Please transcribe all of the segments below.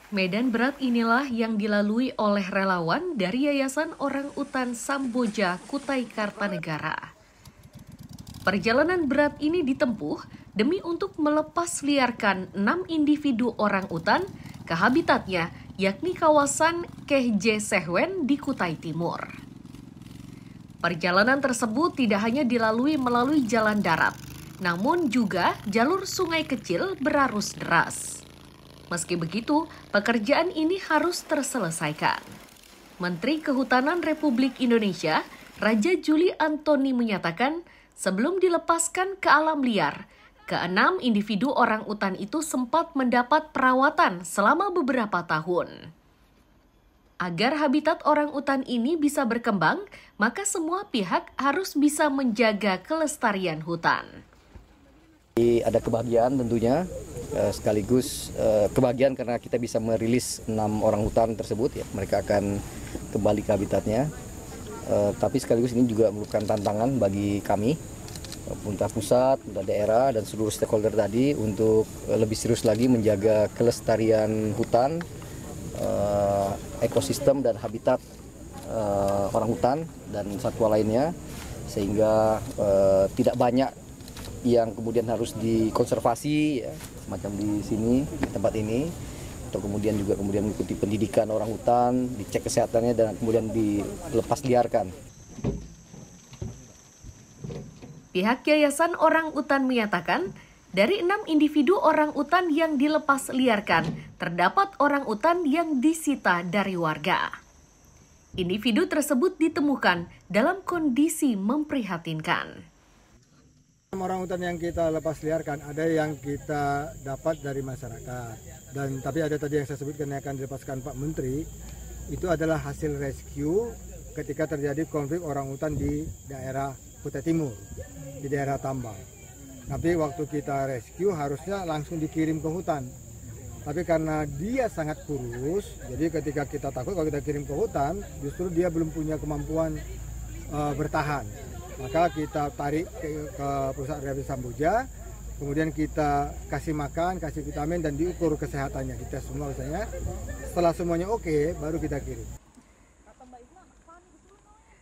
Medan berat inilah yang dilalui oleh relawan dari Yayasan Orang Utan Samboja, Kutai Kartanegara. Perjalanan berat ini ditempuh demi untuk melepas liarkan 6 individu orang utan ke habitatnya, yakni kawasan Kehje Sehwen di Kutai Timur. Perjalanan tersebut tidak hanya dilalui melalui jalan darat, namun juga jalur sungai kecil berarus deras. Meski begitu, pekerjaan ini harus terselesaikan. Menteri Kehutanan Republik Indonesia, Raja Juli Antoni menyatakan, sebelum dilepaskan ke alam liar, ke-6 individu orang utan itu sempat mendapat perawatan selama beberapa tahun. Agar habitat orang utan ini bisa berkembang, maka semua pihak harus bisa menjaga kelestarian hutan. Ada kebahagiaan tentunya, sekaligus kebahagiaan karena kita bisa merilis 6 orang hutan tersebut, ya. Mereka akan kembali ke habitatnya. Tapi sekaligus ini juga merupakan tantangan bagi kami, pemerintah pusat, pemerintah daerah, dan seluruh stakeholder tadi untuk lebih serius lagi menjaga kelestarian hutan, ekosistem dan habitat orang hutan dan satwa lainnya, sehingga tidak banyak yang kemudian harus dikonservasi, ya, semacam di sini, di tempat ini, atau kemudian mengikuti pendidikan orang hutan, dicek kesehatannya dan kemudian dilepas liarkan. Pihak Yayasan Orang Utan menyatakan, dari 6 individu orang utan yang dilepas liarkan, terdapat orang utan yang disita dari warga. Individu tersebut ditemukan dalam kondisi memprihatinkan. Orang hutan yang kita lepas liarkan ada yang kita dapat dari masyarakat, dan tapi ada tadi yang saya sebutkan yang akan dilepaskan Pak Menteri, itu adalah hasil rescue ketika terjadi konflik orang hutan di daerah Kutai Timur, di daerah Tambang. Tapi waktu kita rescue harusnya langsung dikirim ke hutan, tapi karena dia sangat kurus, jadi ketika kita takut kalau kita kirim ke hutan justru dia belum punya kemampuan bertahan. Maka kita tarik ke perusahaan rehabilitasi Samboja, kemudian kita kasih makan, kasih vitamin, dan diukur kesehatannya. Kita semua misalnya, setelah semuanya oke, baru kita kirim.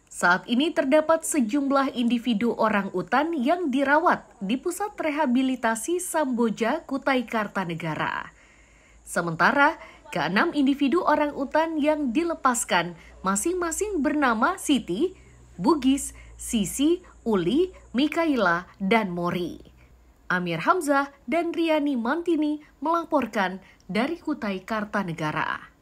Saat ini terdapat sejumlah individu orang utan yang dirawat di Pusat Rehabilitasi Samboja, Kutai Kartanegara. Sementara, ke-6 individu orang utan yang dilepaskan masing-masing bernama Siti, Bugis, Sisi, Uli, Mikaila, dan Mori. Amir Hamzah dan Riani Mantini melaporkan dari Kutai Kartanegara.